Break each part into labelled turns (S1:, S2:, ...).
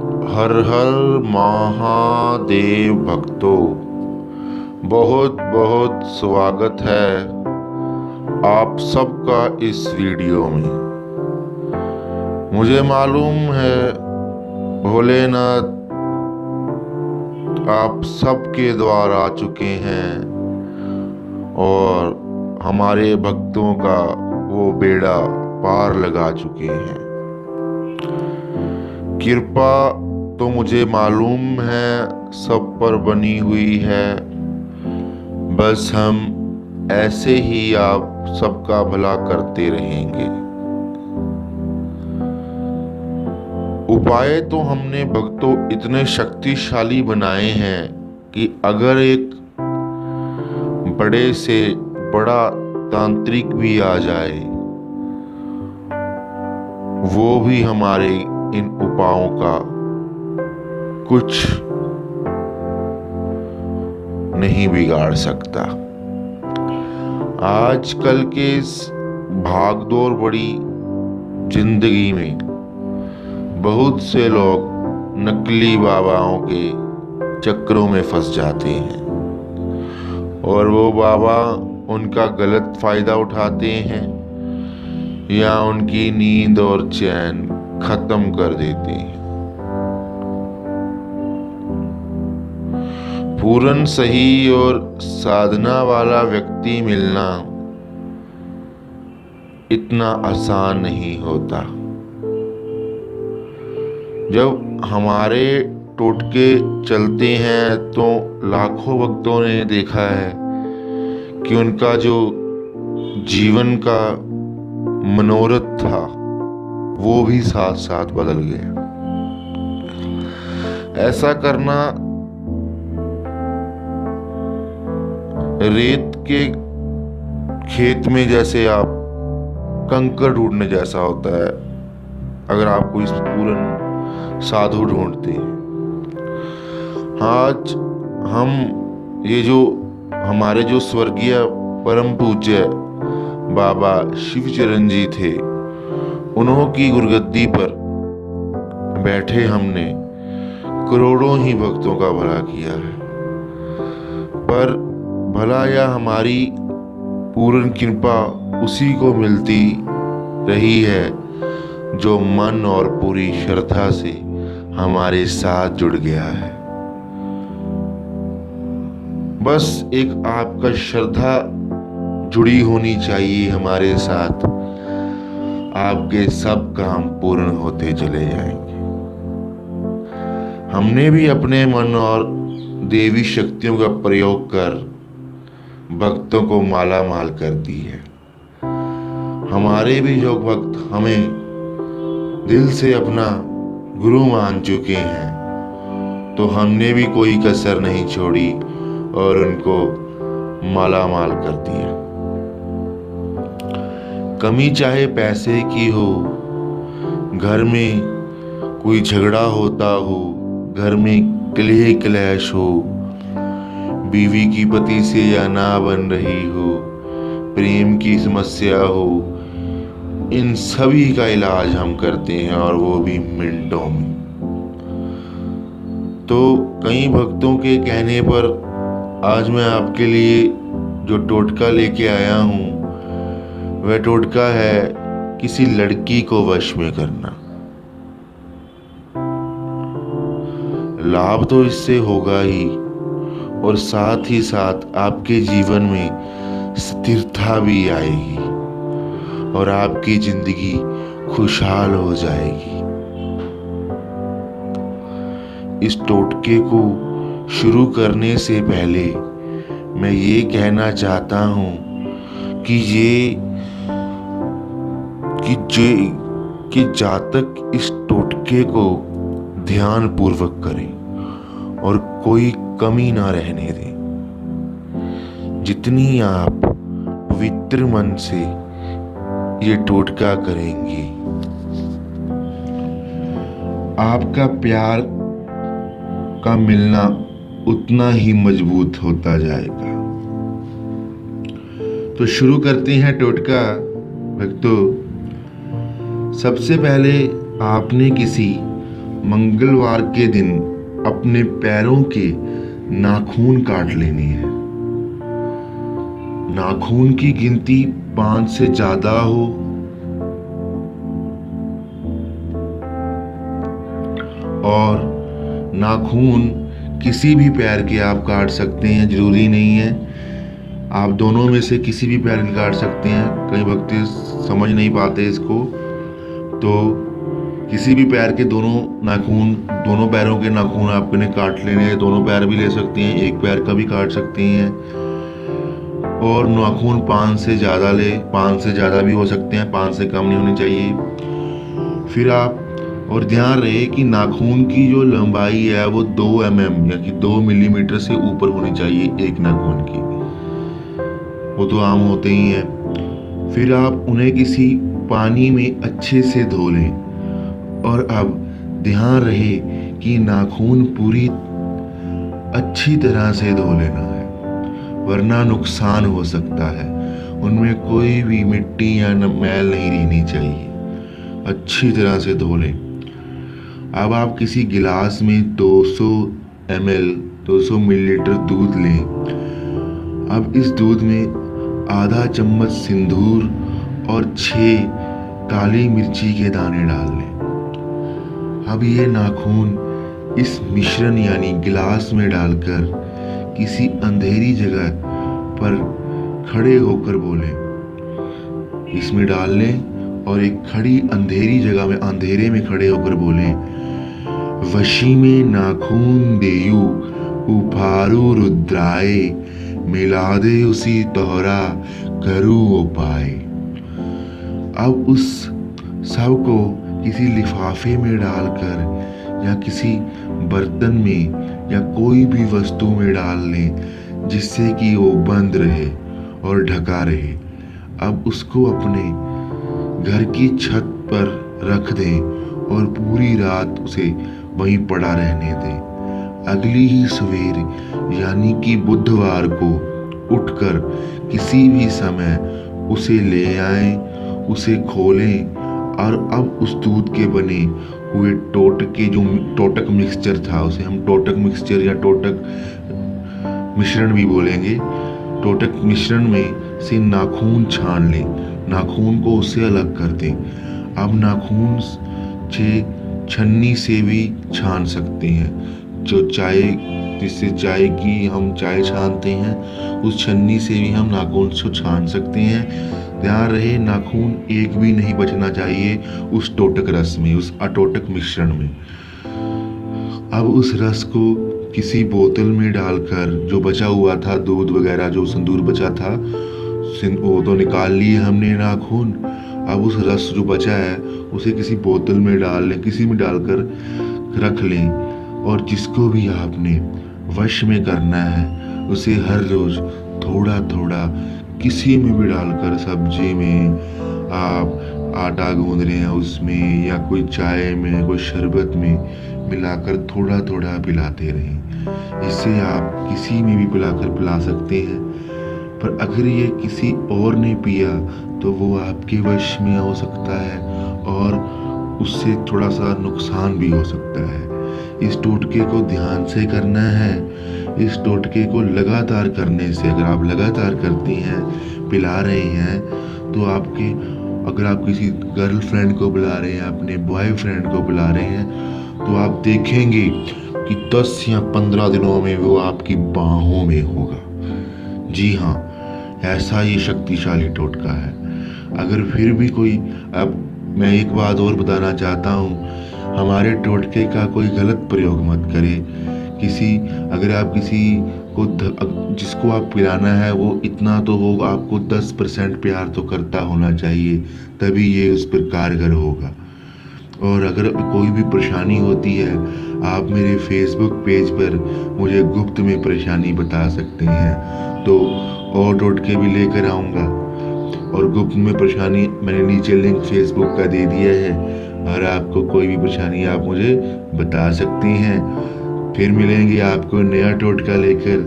S1: हर हर महादेव भक्तों, बहुत बहुत स्वागत है आप सबका इस वीडियो में। मुझे मालूम है भोलेनाथ आप सबके द्वार आ चुके हैं और हमारे भक्तों का वो बेड़ा पार लगा चुके हैं। कृपा तो मुझे मालूम है सब पर बनी हुई है, बस हम ऐसे ही आप सबका भला करते रहेंगे। उपाय तो हमने भक्तों इतने शक्तिशाली बनाए हैं कि अगर एक बड़े से बड़ा तांत्रिक भी आ जाए वो भी हमारे इन उपायों का कुछ नहीं बिगाड़ सकता। आजकल के इस भागदौड़ बड़ी जिंदगी में बहुत से लोग नकली बाबाओं के चक्करों में फंस जाते हैं और वो बाबा उनका गलत फायदा उठाते हैं या उनकी नींद और चैन खत्म कर देते हैं। पूर्ण सही और साधना वाला व्यक्ति मिलना इतना आसान नहीं होता। जब हमारे टोटके चलते हैं तो लाखों भक्तों ने देखा है कि उनका जो जीवन का मनोरथ था वो भी साथ साथ बदल गया। ऐसा करना रेत के खेत में जैसे आप कंकड़ ढूंढने जैसा होता है अगर आप कोई पूर्ण साधु ढूंढते हैं। आज हम ये जो हमारे जो स्वर्गीय परम पूज्य बाबा शिवचरण जी थे उन्हों की गुरगद्दी पर बैठे हमने करोड़ों ही भक्तों का भला किया है, पर भला या हमारी पूर्ण कृपा उसी को मिलती रही है जो मन और पूरी श्रद्धा से हमारे साथ जुड़ गया है। बस एक आपका श्रद्धा जुड़ी होनी चाहिए हमारे साथ, आपके सब काम पूर्ण होते चले जाएंगे। हमने भी अपने मन और देवी शक्तियों का प्रयोग कर भक्तों को माला माल कर दी है। हमारे भी जो भक्त हमें दिल से अपना गुरु मान चुके हैं तो हमने भी कोई कसर नहीं छोड़ी और उनको माला माल कर दिया। कमी चाहे पैसे की हो, घर में कोई झगड़ा होता हो, घर में कलह क्लेश हो, बीवी की पति से या ना बन रही हो, प्रेम की समस्या हो, इन सभी का इलाज हम करते हैं और वो भी मिनटों में। तो कई भक्तों के कहने पर आज मैं आपके लिए जो टोटका लेके आया हूँ वह टोटका है किसी लड़की को वश में करना। लाभ तो इससे होगा ही और साथ ही साथ आपके जीवन में स्थिरता भी आएगी और आपकी जिंदगी खुशहाल हो जाएगी। इस टोटके को शुरू करने से पहले मैं ये कहना चाहता हूँ कि जातक इस टोटके को ध्यान पूर्वक करें और कोई कमी ना रहने दें। जितनी आप पवित्र मन से ये टोटका करेंगे आपका प्यार का मिलना उतना ही मजबूत होता जाएगा। तो शुरू करते हैं टोटका भक्तों। सबसे पहले आपने किसी मंगलवार के दिन अपने पैरों के नाखून काट लेने हैं। नाखून की गिनती 5 से ज्यादा हो और नाखून किसी भी पैर के आप काट सकते हैं, जरूरी नहीं है आप दोनों में से किसी भी पैर के काट सकते हैं। कई व्यक्ति समझ नहीं पाते इसको, तो किसी भी पैर के दोनों पैरों के नाखून आपने काट लेने हैं। दोनों पैर भी ले सकते हैं, एक पैर का भी काट सकते हैं और नाखून 5 से ज़्यादा भी हो सकते हैं, 5 से कम नहीं होनी चाहिए। फिर आप और ध्यान रहे कि नाखून की जो लंबाई है वो 2 mm या कि 2 मिलीमीटर से ऊपर होनी चाहिए एक नाखून की, वो तो आम होते ही हैं। फिर आप उन्हें किसी पानी में अच्छे से धो लें और अब ध्यान रहे कि नाखून पूरी अच्छी तरह से धो लेना है, वरना नुकसान हो सकता है। उनमें कोई भी मिट्टी या मैल नहीं रहनी चाहिए, अच्छी तरह से धो लें। अब आप किसी गिलास में 200 मिलीलीटर दूध लें। अब इस दूध में आधा चम्मच सिंदूर और 6 काली मिर्ची के दाने डाल लें। अब ये नाखून इस मिश्रण यानी गिलास में डालकर किसी अंधेरी जगह पर खड़े होकर बोलें। इसमें डाल लें और एक खड़ी अंधेरी जगह में अंधेरे में खड़े होकर बोलें, वशी में नाखून देयु उफारू रुद्राए, मिला दे उसी तोहरा करू उपाय। अब उस सब को किसी लिफाफे में डालकर या किसी बर्तन में या कोई भी वस्तु में डाल लें जिससे कि वो बंद रहे और ढका रहे। अब उसको अपने घर की छत पर रख दें और पूरी रात उसे वहीं पड़ा रहने दें। अगली ही सवेर यानी कि बुधवार को उठकर किसी भी समय उसे ले आएं, उसे खोलें और अब उस दूध के बने हुए टोटक मिक्सचर था, उसे हम टोटक मिक्सचर या टोटक मिश्रण भी बोलेंगे। टोटक मिश्रण में से नाखून छान लें, नाखून को उससे अलग कर दें। अब नाखून छन्नी से भी छान सकते हैं, जो जिससे चाय की हम चाय छानते हैं, उस छन्नी से भी हम नाखून को छान सकते हैं। ध्यान रहे नाखून एक भी नहीं बचना चाहिए उस टोटक रस में, उस अटोटक मिश्रण में। अब उस रस को किसी बोतल में डालकर जो बचा हुआ था दूध वगैरह, जो सिंदूर बचा था वो तो निकाल लिए हमने नाखून। अब उस रस जो बचा है उसे किसी बोतल में डाल लें, किसी में डालकर रख लें और जिसको भी आपने वश में करना है उसे हर रोज थोड़ा थोड़ा किसी में भी डालकर, सब्जी में आप आटा गूंद रहे हैं उसमें या कोई चाय में, कोई शरबत में मिलाकर थोड़ा थोड़ा पिलाते रहें। इससे आप किसी में भी पिला सकते हैं, पर अगर ये किसी और ने पिया तो वो आपके वश में हो सकता है और उससे थोड़ा सा नुकसान भी हो सकता है। इस टोटके को ध्यान से करना है। इस टोटके को लगातार करने से, अगर आप लगातार करती हैं, पिला रहे हैं, तो अगर आप किसी गर्लफ्रेंड को बुला रहे हैं, अपने बॉयफ्रेंड को बुला रहे हैं, तो आप देखेंगे कि 10 या 15 दिनों में वो आपकी बाहों में होगा। जी हाँ, ऐसा ये शक्तिशाली टोटका है। अगर फिर भी कोई, अब मैं एक बात और बताना चाहता हूँ, हमारे टोटके का कोई गलत प्रयोग मत करें। अगर आप किसी को जिसको आप पिलाना है वो इतना तो वो आपको 10% प्यार तो करता होना चाहिए, तभी ये उस पर कारगर होगा। और अगर कोई भी परेशानी होती है, आप मेरे फेसबुक पेज पर मुझे गुप्त में परेशानी बता सकते हैं, तो और टोटके भी लेकर आऊँगा। और गुप्त में परेशानी मैंने नीचे लिंक फेसबुक का दे दिया है, और आपको कोई भी परेशानी आप मुझे बता सकते हैं। फिर मिलेंगे आपको नया टोटका लेकर।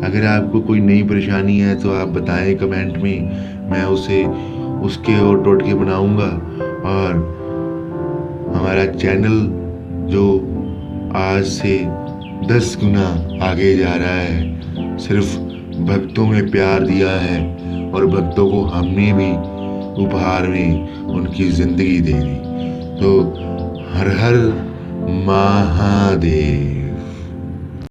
S1: अगर आपको कोई नई परेशानी है तो आप बताएं कमेंट में, मैं उसके और टोटके बनाऊंगा। और हमारा चैनल जो आज से 10 गुना आगे जा रहा है। सिर्फ भक्तों में प्यार दिया है और भक्तों को हमने भी उपहार में उनकी जिंदगी दे दी। तो हर हर महादेव।